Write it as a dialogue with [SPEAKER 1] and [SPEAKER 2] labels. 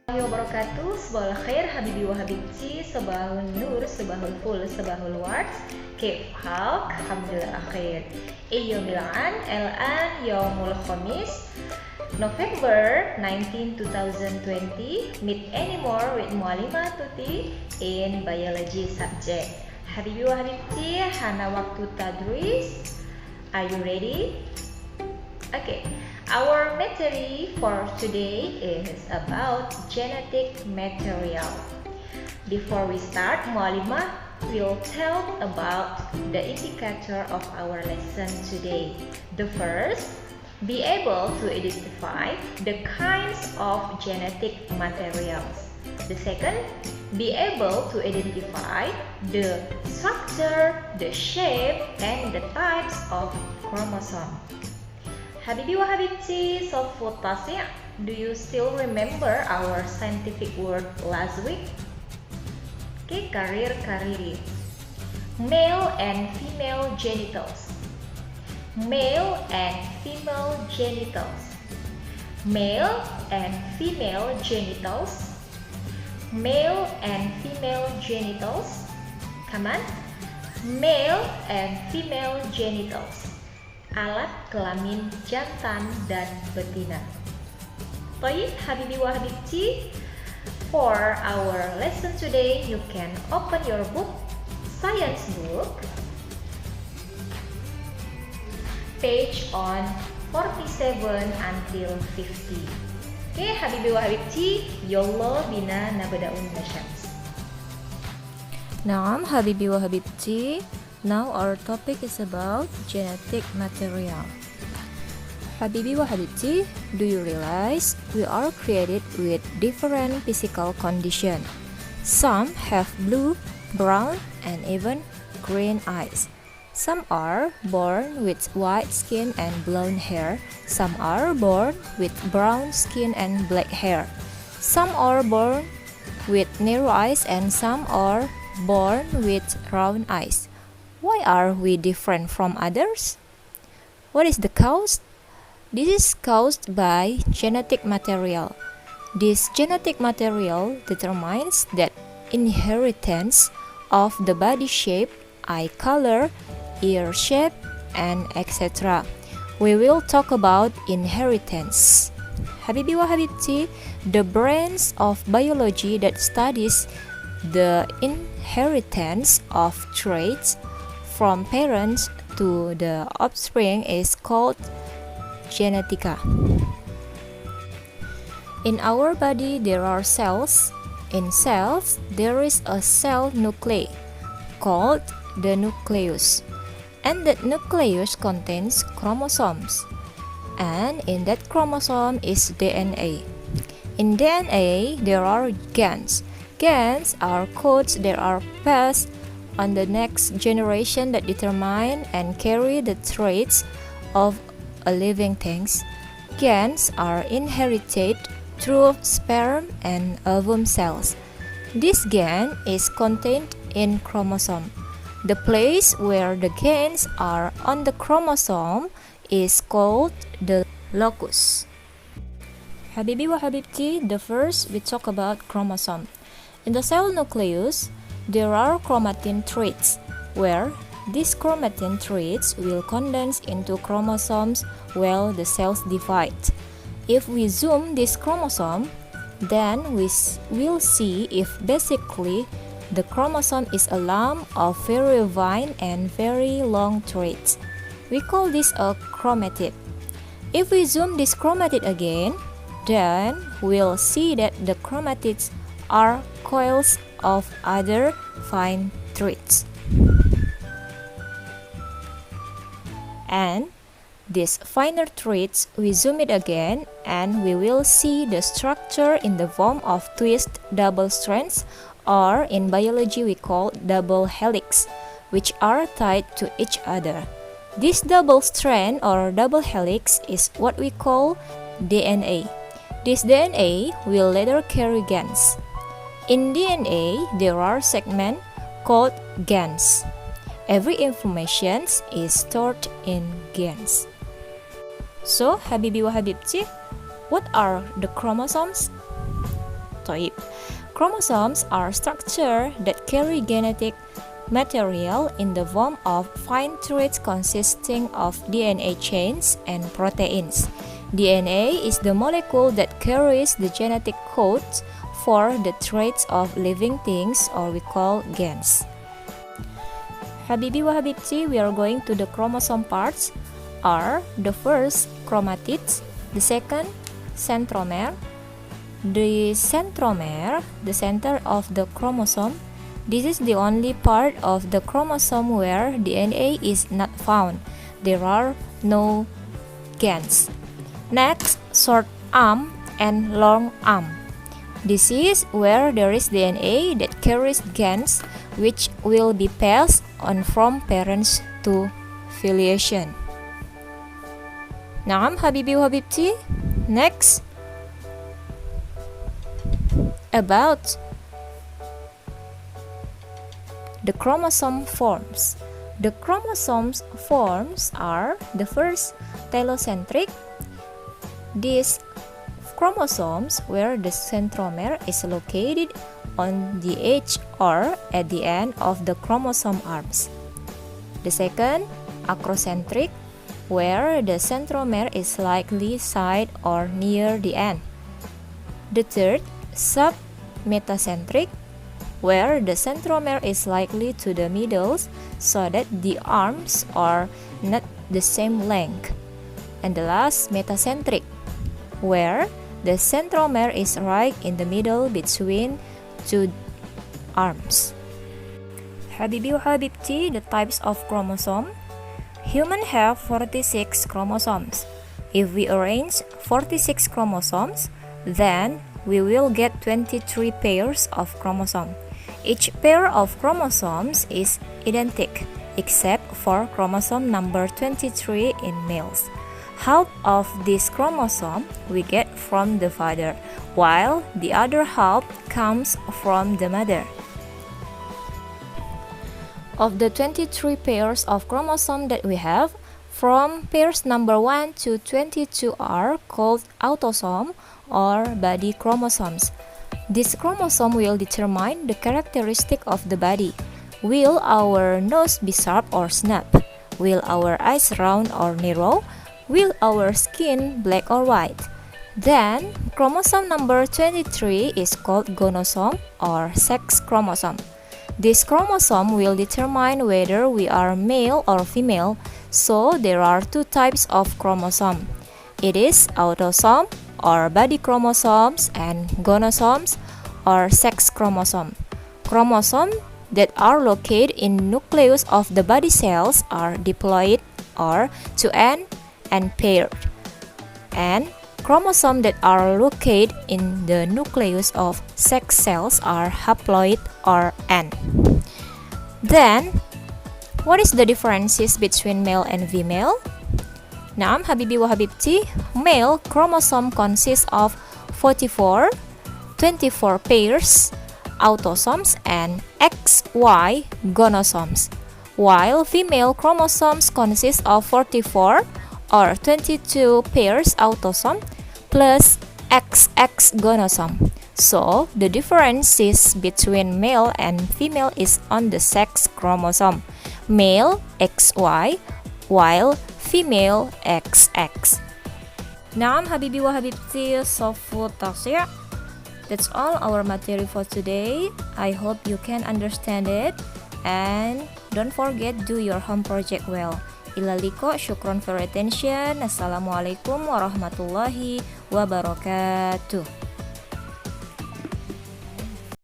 [SPEAKER 1] Wabarakatuh, Sabahul Khair, Habibi wa Habibti, Sabahul Nur, Sabahul Ful, Sabahul Wards, Kif Halk, Alhamdulillah Khair. Yawmilan, Al-an, Yawmul Khamis, November 19, 2020. Meet anymore with Mualimah Tuti in Biology subject. Habibi wa Habibti, Hana waktu tadris. Are you ready? Okay, our material for today is about genetic material. Before we start, Mualimah will tell about the indicator of our lesson today. The first, be able to identify the kinds of genetic materials. The second, be able to identify the structure, the shape, and the types of chromosome. Habibi wa Habibti, Sofu Tasi', do you still remember our scientific word last week? Okay, karir-kariri. Male and female genitals. Male and female genitals. Male and female genitals. Male and female genitals. Come on. Male and female genitals. Alat kelamin jantan dan betina. Baik, Habibi wa Habibti, for our lesson today, you can open your book, science book, page on 47 until 50. Okay, Habibi wa Habibti, Yallah bina nabda'un nasyams.
[SPEAKER 2] Naam, Habibi wa Habibti. Now our topic is about genetic material. Habibi wa Habibti, do you realize we are created with different physical conditions? Some have blue, brown, and even green eyes. Some are born with white skin and blonde hair. Some are born with brown skin and black hair. Some are born with narrow eyes and some are born with round eyes. Why are we different from others? What is the cause? This is caused by genetic material. This genetic material determines the inheritance of the body shape, eye color, ear shape, and etc. We will talk about inheritance. Habibi wa Habibti, the branch of biology that studies the inheritance of traits from parents to the offspring is called genetica. In our body there are cells. In cells there is a cell nuclei called the nucleus, and that nucleus contains chromosomes, and in that chromosome is DNA. In DNA there are gains. Gains are codes that are passed on the next generation that determine and carry the traits of a living things. Gains are inherited through sperm and ovum cells. This gain is contained in chromosome. The place where the gains are on the chromosome is called the locus. Habibi wa Habibti, the first we talk about chromosome. In the cell nucleus, there are chromatin threads, where these chromatin threads will condense into chromosomes while the cells divide. If we zoom this chromosome, then we will see if basically the chromosome is a lump of very fine and very long threads. We call this a chromatid. If we zoom this chromatid again, then we'll see that the chromatids are coils of other fine threads. And these finer threads, we zoom it again and we will see the structure in the form of twist double strands, or in biology we call double helix, which are tied to each other. This double strand or double helix is what we call DNA. This DNA will later carry gains. In DNA, there are segments called gains. Every information is stored in gains. So, Habibi wa Habibti, what are the chromosomes? طيب. Chromosomes are structures that carry genetic material in the form of fine threads consisting of DNA chains and proteins. DNA is the molecule that carries the genetic codes for the traits of living things, or we call gens. Habibi wa Habibti, we are going to the chromosome parts are the first chromatids, the second centromere. The centromere, the center of the chromosome, this is the only part of the chromosome where DNA is not found. There are no gens. Next, short arm and long arm. This is where there is DNA that carries gens which will be passed on from parents to filiation. Naam Habibi wa Habibti. Next, about the chromosome forms. The chromosomes forms are the first telocentric. These chromosomes where the centromere is located on the edge or at the end of the chromosome arms. The second acrocentric, where the centromere is likely side or near the end. The third submetacentric, where the centromere is likely to the middle so that the arms are not the same length. And the last metacentric, where the centromere is right in the middle between two arms. Habibi wa Habibti, the types of chromosome. Humans have 46 chromosomes. If we arrange 46 chromosomes, then we will get 23 pairs of chromosomes. Each pair of chromosomes is identical, except for chromosome number 23 in males. Half of this chromosome we get from the father, while the other half comes from the mother. Of the 23 pairs of chromosomes that we have, from pairs number 1 to 22 are called autosome or body chromosomes. This chromosome will determine the characteristic of the body. Will our nose be sharp or snub? Will our eyes round or narrow? Will our skin black or white? Then, chromosome number 23 is called gonosome or sex chromosome. This chromosome will determine whether we are male or female, so there are two types of chromosome. It is autosome or body chromosomes and gonosomes or sex chromosome. Chromosomes that are located in nucleus of the body cells are diploid or 2N and paired. And chromosomes that are located in the nucleus of sex cells are haploid or N. Then, what is the differences between male and female? Naam Habibi wa Habibti, male chromosome consists of 44, 24 pairs autosomes and XY gonosomes, while female chromosomes consist of 44 or 22 pairs autosome plus XX gonosome. So, the differences between male and female is on the sex chromosome. Male XY, while female XX. Naam Habibi wa Habibti, Sofu Tasya. That's all our material for today. I hope you can understand it. And don't forget, do your home project well. Ilaliko, syukron for your attention. Assalamualaikum warahmatullahi wabarakatuh.